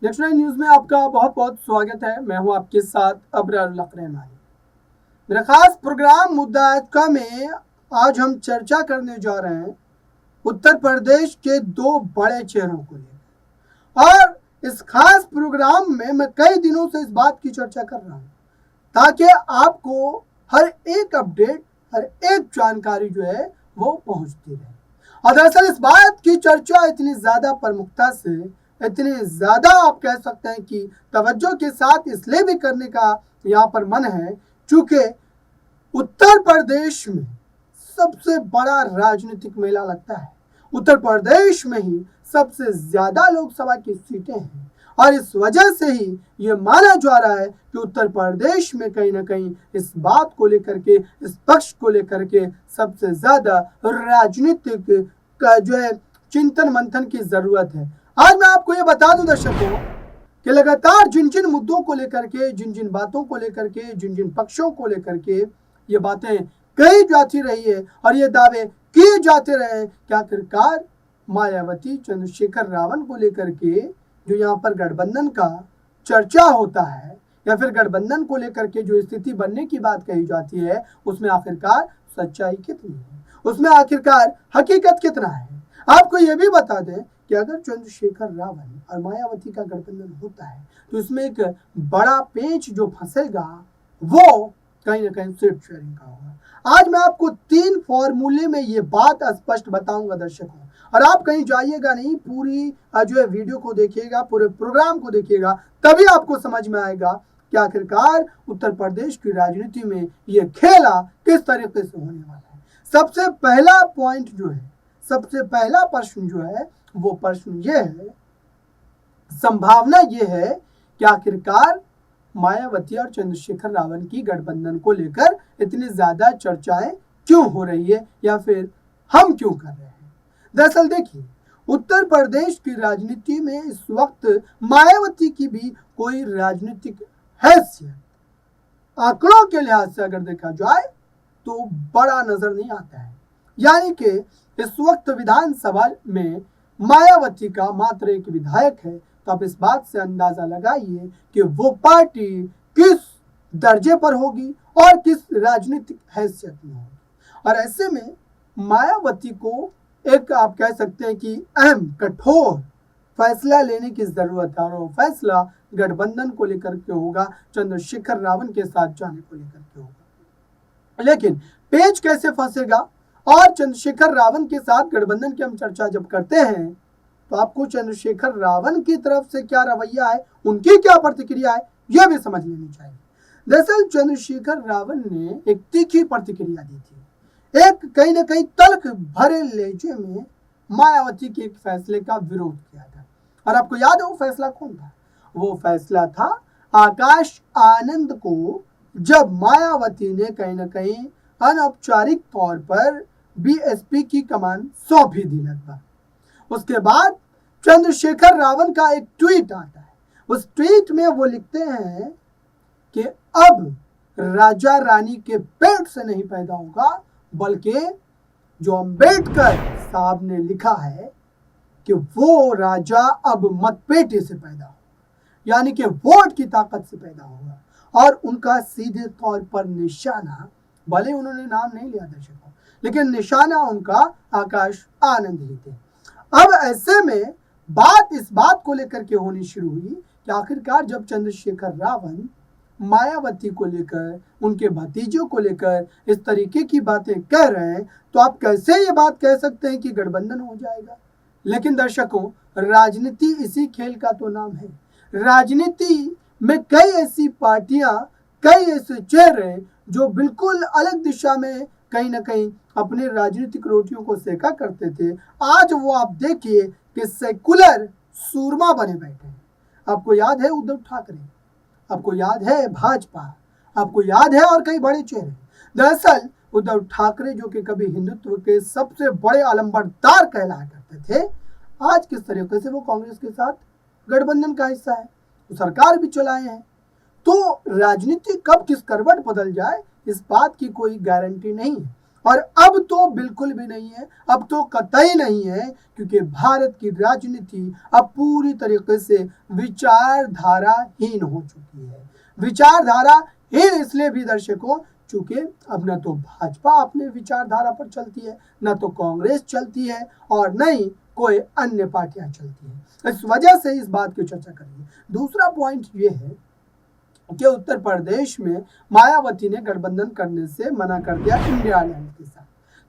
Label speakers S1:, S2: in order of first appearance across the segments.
S1: Next nine news में आपका बहुत बहुत स्वागत है। मैं हूं आपके साथ अबरारुल रहमानी। मेरा खास प्रोग्राम मुद्दा का में आज हम चर्चा करने जा रहे हैं उत्तर प्रदेश के दो बड़े चेहरों को लेकर। और इस खास प्रोग्राम में मैं कई दिनों से इस बात की चर्चा कर रहा हूं ताकि आपको हर एक अपडेट, हर एक जानकारी जो है वो पहुंचती रहे। और दरअसल इस बात की चर्चा इतनी ज्यादा प्रमुखता से, इतनी ज्यादा आप कह सकते हैं कि तवज्जो के साथ इसलिए भी करने का यहाँ पर मन है क्योंकि उत्तर प्रदेश में सबसे बड़ा राजनीतिक मेला लगता है। उत्तर प्रदेश में ही सबसे ज्यादा लोकसभा की सीटें हैं और इस वजह से ही ये माना जा रहा है कि उत्तर प्रदेश में कहीं ना कहीं इस बात को लेकर के, इस पक्ष को लेकर के सबसे ज्यादा राजनीतिक का जो है चिंतन मंथन की जरूरत है। आज मैं आपको ये बता दूं दर्शकों कि लगातार जिन जिन मुद्दों को लेकर के, जिन जिन बातों को लेकर के, जिन जिन पक्षों को लेकर के ये बातें कही जाती रही है और ये दावे किए जाते रहे कि आखिरकार मायावती चंद्रशेखर रावण को लेकर के जो यहाँ पर गठबंधन का चर्चा होता है या फिर गठबंधन को लेकर के जो स्थिति बनने की बात कही जाती है, उसमें आखिरकार सच्चाई कितनी है, उसमें आखिरकार हकीकत कितना है। आपको यह भी बता दें कि अगर चंद्रशेखर रावण और मायावती का गठबंधन होता है तो इसमें एक बड़ा पेंच जो फंसेगा वो कहीं ना कहीं सीट शेयरिंग का होगा। आज मैं आपको 3 फॉर्मूले में ये बात स्पष्ट बताऊंगा दर्शकों, और आप कहीं जाइएगा नहीं, पूरी जो है वीडियो को देखिएगा, पूरे प्रोग्राम को देखिएगा, तभी आपको समझ में आएगा कि आखिरकार उत्तर प्रदेश की राजनीति में ये खेला किस तरीके से होने वाला है। सबसे पहला पॉइंट जो है, सबसे पहला प्रश्न जो है वो प्रश्न ये है, संभावना ये है कि आखिरकार मायावती और चंद्रशेखर रावण की गठबंधन को लेकर इतनी ज्यादा चर्चाएं क्यों हो रही है या फिर हम क्यों कर रहे हैं। दरअसल देखिए, उत्तर प्रदेश की राजनीति में इस वक्त मायावती की भी कोई राजनीतिक हैसियत आंकड़ों के लिहाज से अगर देखा जाए तो बड़ा नजर नहीं आता है। यानी कि इस वक्त विधानसभा में मायावती का मात्र एक विधायक है, तो आप इस बात से अंदाजा लगाइए कि वो पार्टी किस दर्जे पर होगी और किस राजनीतिक हैसियत में होगी। और ऐसे में मायावती को एक आप कह सकते हैं कि अहम कठोर फैसला लेने की जरूरत है और वो फैसला गठबंधन को लेकर के होगा, चंद्रशेखर रावण के साथ जाने को लेकर के होगा। लेकिन पेच कैसे फंसेगा और चंद्रशेखर रावण के साथ गठबंधन की हम चर्चा जब करते हैं तो आपको चंद्रशेखर रावण की तरफ से क्या रवैया है, उनकी क्या प्रतिक्रिया है, यह भी समझ लेनी चाहिए। दरअसल चंद्रशेखर रावण ने एक तीखी प्रतिक्रिया दी थी, एक कहीं ना कहीं तल्ख भरे लहजे में मायावती के एक फैसले का विरोध किया था। और आपको याद है वो फैसला कौन था? वो फैसला था आकाश आनंद को जब मायावती ने कहीं ना कहीं अनौपचारिक तौर पर बीएसपी की कमान सौंपी थी लगभग। उसके बाद चंद्रशेखर रावण का एक ट्वीट आता है। उस ट्वीट में वो लिखते हैं कि अब राजा रानी के पेट से नहीं पैदा होगा, बल्कि जो अंबेडकर साहब ने लिखा है कि वो राजा अब मतपेटी से पैदा होगा, यानी कि वोट की ताकत से पैदा होगा। और उनका सीधे तौर पर निशाना, भले उन्होंने नाम नहीं लिया दर्शकों, लेकिन निशाना उनका आकाश आनंद ही थे। अब ऐसे में बात इस बात को लेकर के होनी शुरू हुई कि आखिरकार जब चंद्रशेखर रावण मायावती को लेकर, उनके भतीजों को लेकर इस तरीके की बातें कह रहे हैं तो आप कैसे ये बात कह सकते हैं कि गठबंधन हो जाएगा। लेकिन दर्शकों, राजनीति इसी खेल का तो नाम है। राजनीति में कई ऐसी पार्टियां, कई ऐसे चेहरे जो बिल्कुल अलग दिशा में कहीं ना कहीं अपने राजनीतिक रोटियों को सेका करते थे, आज वो आप देखिए कि सेकुलर सूरमा बने बैठे हैं। आपको याद है उद्धव ठाकरे, आपको याद है भाजपा, आपको याद है और कई बड़े चेहरे। दरअसल उद्धव ठाकरे जो कि कभी हिंदुत्व के सबसे बड़े अलंबरदार कहलाया करते थे, आज किस तरीके से वो कांग्रेस के साथ गठबंधन का हिस्सा है, तो सरकार भी चलाए हैं। तो राजनीति कब किस करवट बदल जाए इस बात की कोई गारंटी नहीं है। और अब तो बिल्कुल भी नहीं है, अब तो कतई नहीं है, क्योंकि भारत की राजनीति अब पूरी तरीके से विचारधाराहीन हो चुकी है। विचारधाराहीन इसलिए भी दर्शकों, चूंकि अब न तो भाजपा अपने विचारधारा पर चलती है, न तो कांग्रेस चलती है, और न ही कोई अन्य पार्टियां चलती हैं। इस वजह से इस बात की चर्चा करेंगे। दूसरा पॉइंट ये है कि उत्तर प्रदेश में मायावती ने गठबंधन करने से मना कर दिया इंडिया अलायंस के साथ।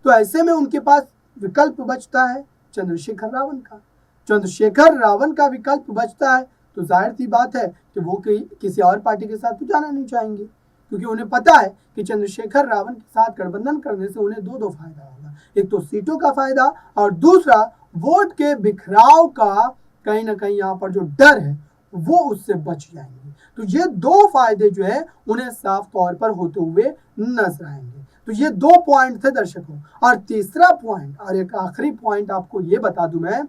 S1: तो ऐसे में उनके पास विकल्प बचता है चंद्रशेखर रावण का। चंद्रशेखर रावण का विकल्प बचता है तो जाहिर सी बात है कि वो किसी और पार्टी के साथ तो जाना नहीं चाहेंगे, क्योंकि उन्हें पता है कि चंद्रशेखर रावण के साथ गठबंधन करने से उन्हें दो फायदा होगा। एक तो सीटों का फायदा, और दूसरा वोट के बिखराव का कहीं ना कहीं यहाँ पर जो डर है वो उससे बच जाएंगे। तो ये दो फायदे जो है उन्हें साफ तौर पर होते हुए नजर आएंगे। तो ये दो पॉइंट थे दर्शकों। और तीसरा पॉइंट, और एक आखिरी पॉइंट आपको ये बता दूं मैं,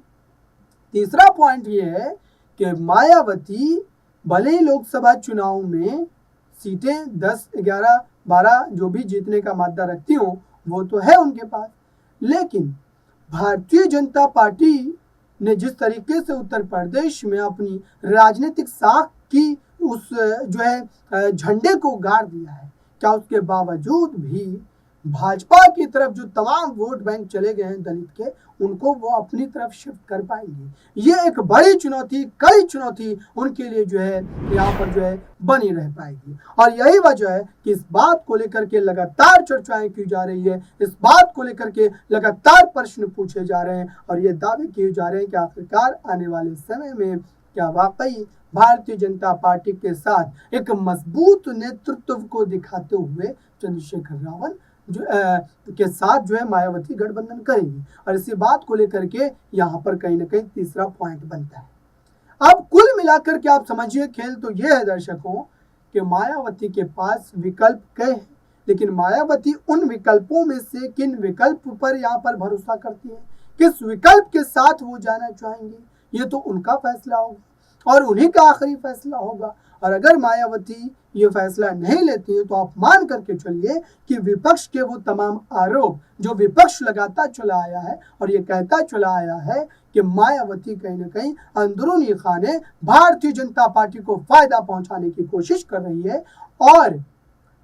S1: तीसरा पॉइंट ये है कि मायावती भले ही लोकसभा चुनाव में सीटें 10, 11, 12 जो भी जीतने का मादा रखती हो वो तो है उनके पास, लेकिन भारतीय जनता पार्टी ने जिस तरीके से उत्तर प्रदेश में अपनी राजनीतिक साख की उस जो है झंडे को गाड़ दिया है, क्या उसके बावजूद भी भाजपा की तरफ जो तमाम वोट बैंक चले गए हैं दलित के, उनको वो अपनी तरफ शिफ्ट कर पाएंगे? ये एक बड़ी चुनौती, कड़ी चुनौती उनके लिए जो है यहाँ पर जो है बनी रह पाएगी। और यही वजह है कि इस बात को लेकर के लगातार चर्चाएं की जा रही है, इस बात को लेकर के लगातार प्रश्न पूछे जा रहे हैं, और ये दावे किए जा रहे हैं कि आखिरकार आने वाले समय में क्या वाकई भारतीय जनता पार्टी के साथ एक मजबूत नेतृत्व को दिखाते हुए चंद्रशेखर रावण के साथ जो है मायावती गठबंधन करेगी। और इसी बात को लेकर के यहाँ पर कहीं ना कहीं तीसरा पॉइंट बनता है। अब कुल मिलाकर के आप समझिए खेल तो ये है दर्शकों कि मायावती के पास विकल्प कई हैं, लेकिन मायावती उन विकल्पों में से किन विकल्प पर यहाँ पर भरोसा करती है, किस विकल्प के साथ वो जाना चाहेंगे, ये तो उनका फैसला होगा और उन्हीं का आखिरी फैसला होगा। और अगर मायावती ये फैसला नहीं लेती है तो आप मान करके चलिए कि विपक्ष के वो तमाम आरोप जो विपक्ष लगाता चला आया है और ये कहता चला आया है कि मायावती कहीं ना कहीं अंदरूनी खाने भारतीय जनता पार्टी को फायदा पहुंचाने की कोशिश कर रही है, और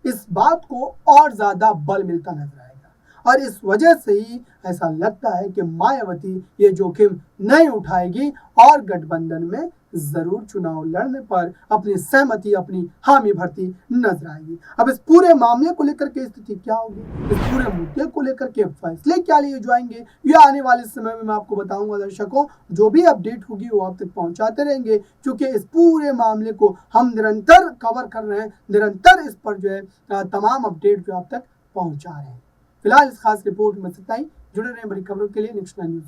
S1: इस बात को और ज्यादा बल मिलता नजर आएगा। और इस वजह से ही ऐसा लगता है कि मायावती ये जोखिम नहीं उठाएगी और गठबंधन में जरूर चुनाव लड़ने पर अपनी सहमति, अपनी हामी भरती नजर आएगी। अब इस पूरे मामले को लेकर के स्थिति क्या होगी, इस पूरे मुद्दे को लेकर के फैसले क्या लिए जाएंगे, ये आने वाले समय में मैं आपको बताऊंगा दर्शकों। जो भी अपडेट होगी वो आप तक पहुंचाते रहेंगे, क्योंकि इस पूरे मामले को हम निरंतर कवर कर रहे हैं, निरंतर इस पर जो है तमाम अपडेट जो आप तक पहुंचा रहे हैं। फिलहाल इस खास रिपोर्ट में इतना ही। जुड़े रहें बड़ी खबरों के लिए नेक्स्ट न्यूज़।